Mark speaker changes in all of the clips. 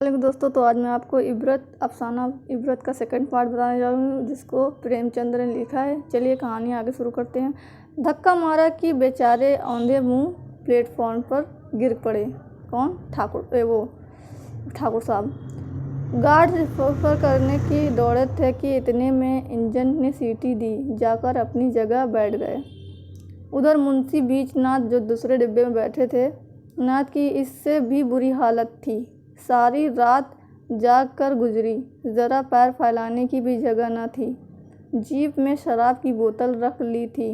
Speaker 1: वालेकुम दोस्तों। तो आज मैं आपको अफसाना इबरत का सेकंड पार्ट बताने जा रही हूँ, जिसको प्रेमचंद ने लिखा है। चलिए कहानी आगे शुरू करते हैं। धक्का मारा कि बेचारे औंधे मुंह प्लेटफॉर्म पर गिर पड़े। कौन? ठाकुर साहब। गार्ड रिपोर्ट करने की दौड़े थे कि इतने में इंजन ने सीटी दी, जाकर अपनी जगह बैठ गए। उधर मुंशी बीचनाथ, जो दूसरे डिब्बे में बैठे थे, नाथ की इससे भी बुरी हालत थी। सारी रात जाग कर गुजरी, ज़रा पैर फैलाने की भी जगह न थी। जीप में शराब की बोतल रख ली थी।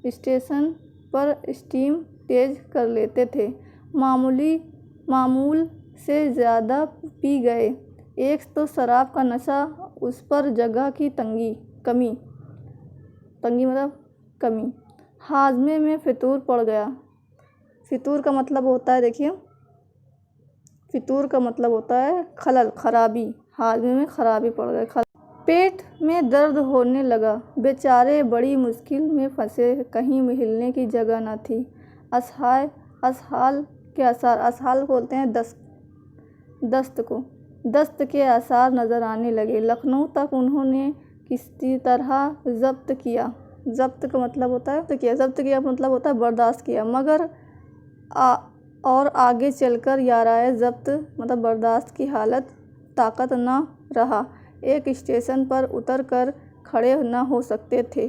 Speaker 1: स्टेशन पर स्टीम तेज कर लेते थे। मामूल से ज़्यादा पी गए। एक तो शराब का नशा, उस पर जगह की कमी मतलब कमी। हाजमे में फितूर पड़ गया। फितूर का मतलब होता है, देखिए, फितूर का मतलब होता है खराबी। हाजमे में खराबी पड़ गई। पेट में दर्द होने लगा। बेचारे बड़ी मुश्किल में फंसे, कहीं हिलने की जगह न थी। असहाल के आसार, असहाल बोलते हैं दस्त को। दस्त के आसार नज़र आने लगे। लखनऊ तक उन्होंने किसी तरह जब्त किया। जब्त का मतलब होता है जब्त किया मतलब होता है बर्दाश्त किया, मगर और आगे चलकर याराए जब्त मतलब बर्दाश्त की हालत ताकत न रहा। एक स्टेशन पर उतर कर खड़े न हो सकते थे।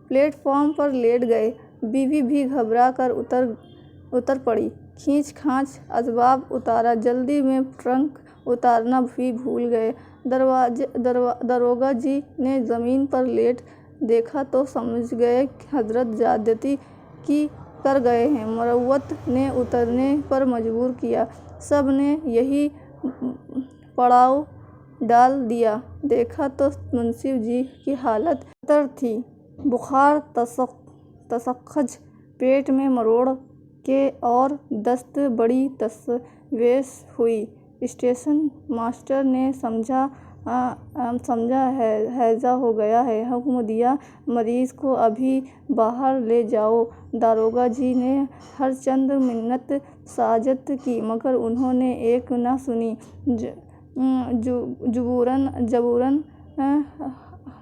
Speaker 1: प्लेटफॉर्म पर लेट गए। बीवी भी घबरा कर उतर पड़ी। खींच खांच असबाब उतारा। जल्दी में ट्रंक उतारना भी भूल गए। दरोगा जी ने ज़मीन पर लेट देखा तो समझ गए हजरत ज्यादती की कर गए हैं। मरवत ने उतरने पर मजबूर किया। सब ने यही पड़ाव डाल दिया। देखा तो मुंशी जी की हालत खतर थी। बुखार, तसख्खज, पेट में मरोड़ के और दस्त, बड़ी तसवीश हुई। स्टेशन मास्टर ने समझा हैजा हो गया है। हुक्म दिया, मरीज को अभी बाहर ले जाओ। दारोगा जी ने हर चंद मिन्नत साजत की, मगर उन्होंने एक न सुनी।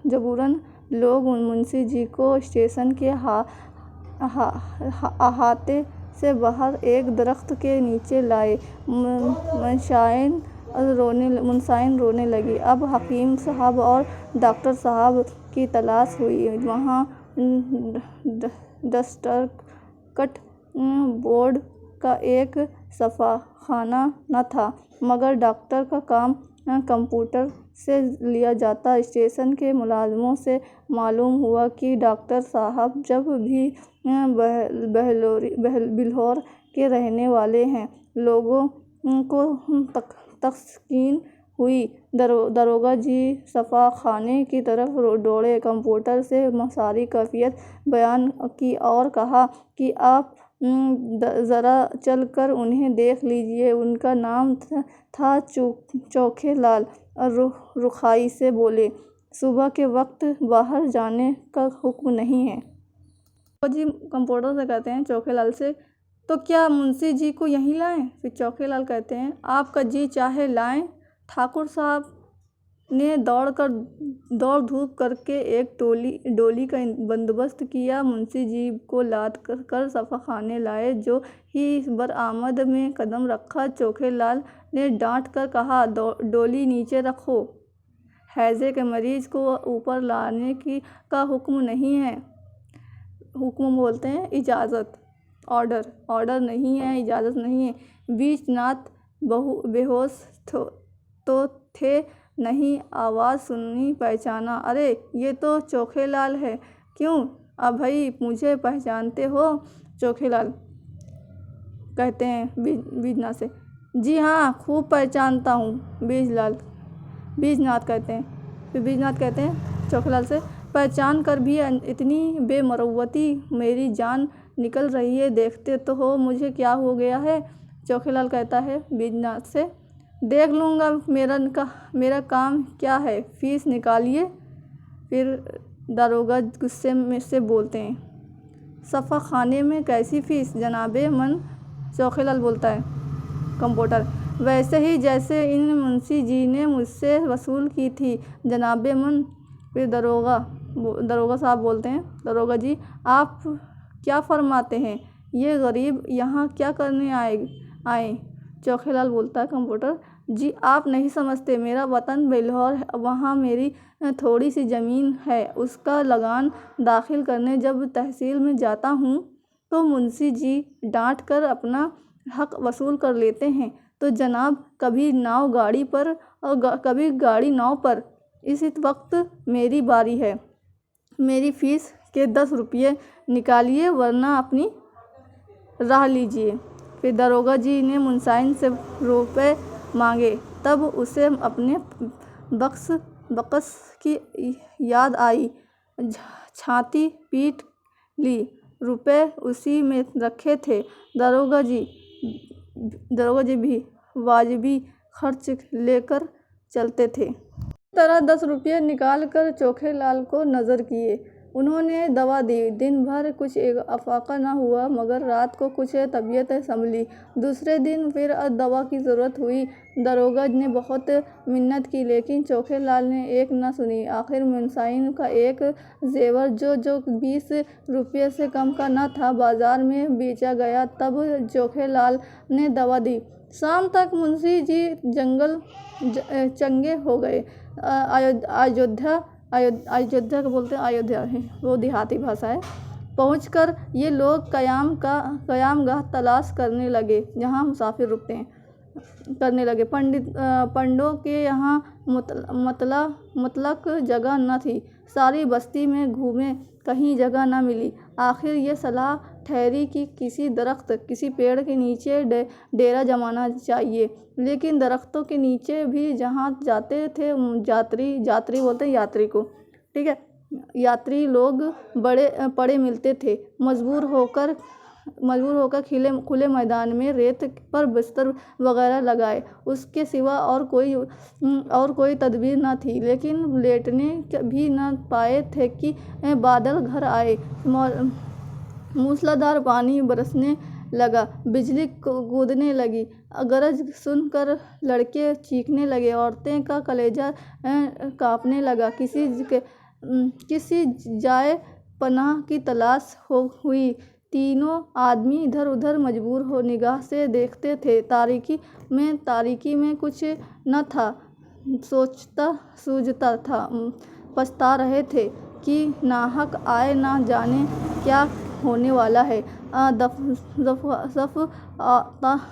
Speaker 1: जबूरन लोग मुंशी जी को स्टेशन के अहाते से बाहर एक दरख्त के नीचे लाए। मुंशाइन रोने लगी। अब हकीम साहब और डॉक्टर साहब की तलाश हुई। वहाँ डस्टरकट बोर्ड का एक सफ़ाखाना न था, मगर डॉक्टर का काम कंप्यूटर से लिया जाता। स्टेशन के मुलाजिमों से मालूम हुआ कि डॉक्टर साहब जब भी बिल्हौर के रहने वाले हैं। लोगों को तस्कीन हुई। दरोगा जी सफ़ाखाने की तरफ दौड़े। कंप्यूटर से सारी कैफियत बयान की और कहा कि आप ज़रा चल कर उन्हें देख लीजिए। उनका नाम था चोखे लाल। रुखाई से बोले, सुबह के वक्त बाहर जाने का हुक्म नहीं है। जी कंप्यूटर से कहते हैं चोखे लाल से, तो क्या मुंशी जी को यहीं लाएं? फिर चोखे लाल कहते हैं, आपका जी चाहे लाएं। ठाकुर साहब ने दौड़ धूप करके एक डोली का बंदोबस्त किया। मुंशी जी को लाद कर सफ़ाखाने लाए। जो ही बरामद में कदम रखा, चोखे लाल ने डांट कर कहा, डोली नीचे रखो। हैजे के मरीज को ऊपर लाने का हुक्म नहीं है। हुक्म बोलते हैं इजाज़त, ऑर्डर नहीं है, इजाज़त नहीं है। बीचनाथ बेहोश तो थे नहीं, आवाज़ सुनी, पहचाना। अरे ये तो चोखे लाल है। क्यों अभई, मुझे पहचानते हो? चोखे लाल कहते हैं बीजनाथ से। जी हाँ, खूब पहचानता हूँ। बीजनाथ कहते हैं। फिर बीजनाथ कहते हैं चोखे लाल से, पहचान कर भी इतनी बेमरवती, मेरी जान निकल रही है। देखते तो हो मुझे क्या हो गया है। चोखे लाल कहता है बीजनाथ से, देख लूँगा, मेरा काम क्या है, फीस निकालिए। फिर दारोगा गुस्से में से बोलते हैं, सफ़ाखाने में कैसी फीस जनाबे मन? चोखे लाल बोलता है कंप्यूटर, वैसे ही जैसे इन मुंशी जी ने मुझसे वसूल की थी। जनाबे मन। फिर दरोगा साहब बोलते हैं, दरोगा जी आप क्या फरमाते हैं, ये गरीब यहाँ क्या करने आए? चोखेलाल बोलता है, कंप्यूटर जी आप नहीं समझते, मेरा वतन बेल्हौर है, वहाँ मेरी थोड़ी सी ज़मीन है, उसका लगान दाखिल करने जब तहसील में जाता हूँ तो मुंशी जी डांट कर अपना हक वसूल कर लेते हैं। तो जनाब कभी नाव गाड़ी पर और कभी गाड़ी नाव पर। इस वक्त मेरी बारी है, मेरी फीस के 10 रुपये निकालिए वरना अपनी राह लीजिए। फिर दरोगा जी ने मुंसाइन से रुपए मांगे, तब उसे अपने बकस की याद आई। छाती पीट ली, रुपए उसी में रखे थे। दरोगा जी भी वाजिबी खर्च लेकर चलते थे। इस तरह 10 रुपये निकाल कर चोखेलाल को नज़र किए। उन्होंने दवा दी। दिन भर कुछ अफाका न हुआ, मगर रात को कुछ तबीयत संभली। दूसरे दिन फिर दवा की ज़रूरत हुई। दरोगा ने बहुत मिन्नत की, लेकिन चोखेलाल ने एक न सुनी। आखिर मुंसाइन का एक जेवर जो 20 रुपये से कम का न था, बाजार में बेचा गया। तब चोखेलाल ने दवा दी। शाम तक मुंशी जी चंगे हो गए। अयोध्या को बोलते हैं, अयोध्या है वो देहाती भाषा है। पहुंचकर ये लोग कयामगाह तलाश करने लगे, जहाँ मुसाफिर रुकते हैं, करने लगे। पंडों के यहाँ मुतलक जगह न थी। सारी बस्ती में घूमे, कहीं जगह न मिली। आखिर ये सलाह ठहरी कि किसी दरख्त, किसी पेड़ के नीचे डेरा जमाना चाहिए। लेकिन दरख्तों के नीचे भी जहाँ जाते थे यात्री बोलते हैं यात्री को, ठीक है, यात्री लोग पड़े मिलते थे। मजबूर होकर खुले मैदान में रेत पर बिस्तर वगैरह लगाए। उसके सिवा और कोई तदबीर न थी। लेकिन लेटने भी न पाए थे कि बादल घर आए। मूसलाधार पानी बरसने लगा, बिजली कूदने लगी। गरज सुनकर लड़के चीखने लगे, औरतें का कलेजा कांपने लगा। किसी जाए पनाह की तलाश हुई। तीनों आदमी इधर उधर मजबूर हो निगाह से देखते थे। तारीकी में कुछ न था, सोचता सूझता था। पछता रहे थे कि नाहक आए, ना जाने क्या होने वाला है।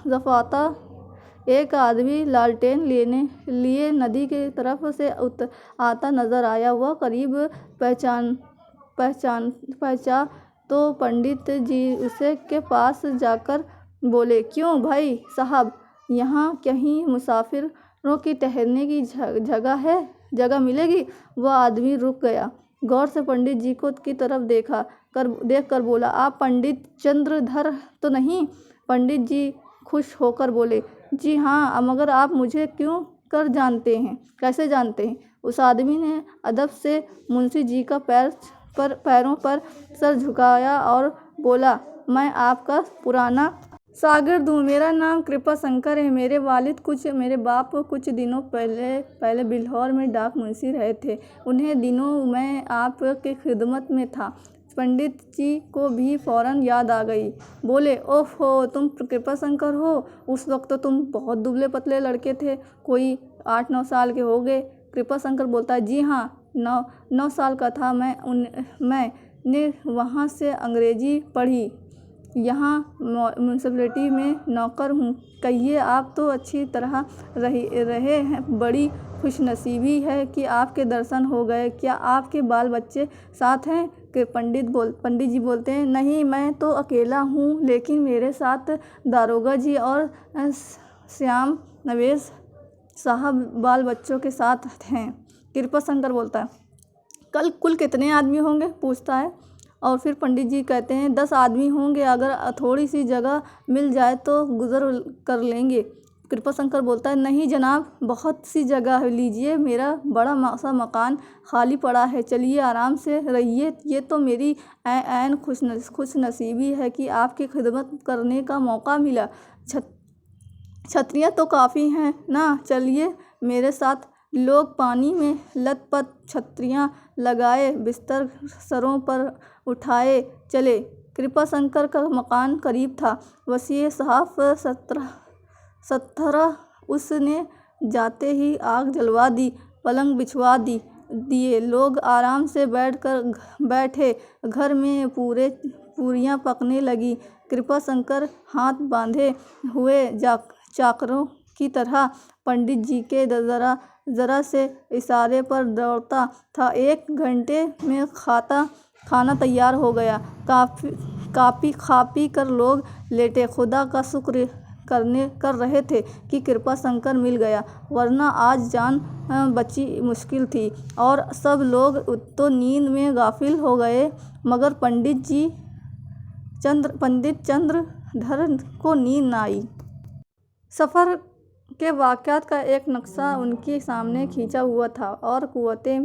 Speaker 1: दफाता एक आदमी लालटेन लिए नदी की तरफ से आता नजर आया। वह करीब पहचा तो पंडित जी उसे के पास जाकर बोले, क्यों भाई साहब, यहाँ कहीं मुसाफिरों की ठहरने की जगह मिलेगी? वह आदमी रुक गया, गौर से पंडित जी की तरफ देख कर बोला, आप पंडित चंद्रधर तो नहीं? पंडित जी खुश होकर बोले, जी हाँ, मगर आप मुझे कैसे जानते हैं? उस आदमी ने अदब से मुंशी जी का पैरों पर सर झुकाया और बोला, मैं आपका पुराना शागिर्द हूँ। मेरा नाम कृपाशंकर है। मेरे बाप कुछ दिनों पहले बिल्हौर में डाक मुंशी रहे थे। उन्हें दिनों मैं आपके खिदमत में था। पंडित जी को भी फौरन याद आ गई। बोले, ओहो, तुम कृपाशंकर हो? उस वक्त तो तुम बहुत दुबले पतले लड़के थे, कोई 8-9 साल के हो गए। कृपाशंकर बोलता है, जी हाँ, 9 साल का था। मैंने वहाँ से अंग्रेजी पढ़ी, यहाँ म्यूनसिपलिटी में नौकर हूँ। कहिए, आप तो अच्छी तरह रहे हैं। बड़ी खुशनसीबी है कि आपके दर्शन हो गए। क्या आपके बाल बच्चे साथ हैं? कि पंडित जी बोलते हैं, नहीं, मैं तो अकेला हूँ, लेकिन मेरे साथ दारोगा जी और श्याम नवेश साहब बाल बच्चों के साथ हैं। कृपाशंकर बोलता है, कुल कितने आदमी होंगे? पूछता है। और फिर पंडित जी कहते हैं, 10 आदमी होंगे। अगर थोड़ी सी जगह मिल जाए तो गुजर कर लेंगे। कृपाशंकर बोलता है, नहीं जनाब, बहुत सी जगह लीजिए, मेरा बड़ा सा मकान खाली पड़ा है, चलिए आराम से रहिए। ये तो मेरी ऐन खुशनसीबी है कि आपकी खिदमत करने का मौका मिला। छतरियाँ तो काफ़ी हैं ना, चलिए मेरे साथ। लोग पानी में लथपथ, छतरियाँ लगाए बिस्तर सरों पर उठाए चले। कृपाशंकर का मकान करीब था। वसीय साहब सत्रह उसने जाते ही आग जलवा दी, पलंग बिछवा दिए। लोग आराम से बैठे। घर में पूरियाँ पकने लगी। कृपाशंकर हाथ बांधे हुए चाकरों की तरह पंडित जी के जरा से इशारे पर दौड़ता था। 1 घंटे में खाना तैयार हो गया। खा पी कर लोग लेटे खुदा का शुक्र कर रहे थे कि कृपाशंकर मिल गया, वरना आज जान बची मुश्किल थी। और सब लोग तो नींद में गाफिल हो गए, मगर पंडित चंद्रधर को नींद न आई। सफ़र के वाक़यात का एक नक्शा उनके सामने खिंचा हुआ था, और कुव्वते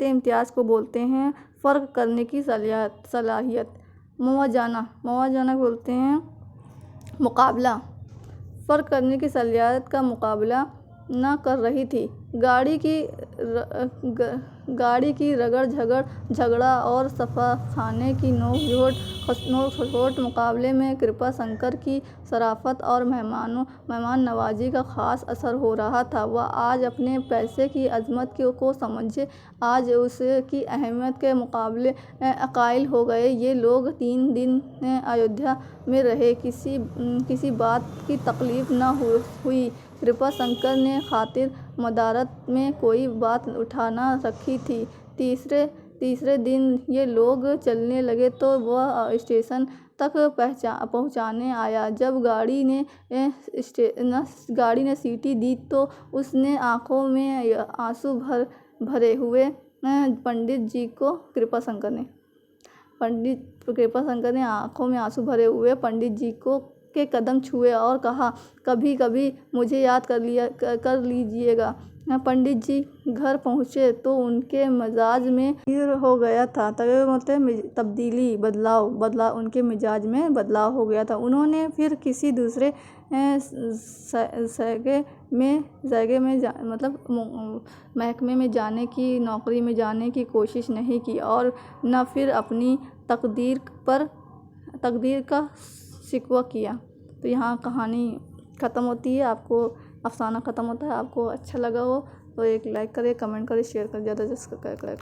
Speaker 1: इम्तियाज़ को बोलते हैं फ़र्क करने की सलाहियत। मवाज़ना बोलते हैं मुकाबला। फ़र्क करने की सलाहियत का मुकाबला न कर रही थी। गाड़ी की रगड़ झगड़ा और सफ़ाखाने की नोक-झोंक मुकाबले में कृपाशंकर की शराफ़त और मेहमान नवाज़ी का ख़ास असर हो रहा था। वह आज अपने पैसे की अज़मत को समझे, आज उसकी अहमियत के मुकाबले कायल हो गए। ये लोग 3 दिन अयोध्या में रहे, किसी बात की तकलीफ़ न हुई। कृपाशंकर ने खातिर मदारत में कोई बात उठा न रखी थी। तीसरे दिन ये लोग चलने लगे तो वह स्टेशन तक पहुँचाने आया। जब गाड़ी ने सीटी दी तो उसने आँखों में आंसू भरे हुए पंडित जी को कृपाशंकर ने आँखों में आंसू भरे हुए पंडित जी के कदम छुए और कहा, कभी कभी मुझे याद कर लीजिएगा। पंडित जी घर पहुँचे तो उनके मिजाज में तब्दीली हो गया था। उनके मिजाज में बदलाव हो गया था। उन्होंने फिर किसी दूसरे महकमे में जाने की, नौकरी में जाने की कोशिश नहीं की, और न फिर अपनी तकदीर का शिकवा किया। तो यहाँ कहानी ख़त्म होती है, अफ़साना ख़त्म होता है। आपको अच्छा लगा हो तो एक लाइक करें, कमेंट करें, शेयर करें, ज़्यादा से ज़्यादा करें।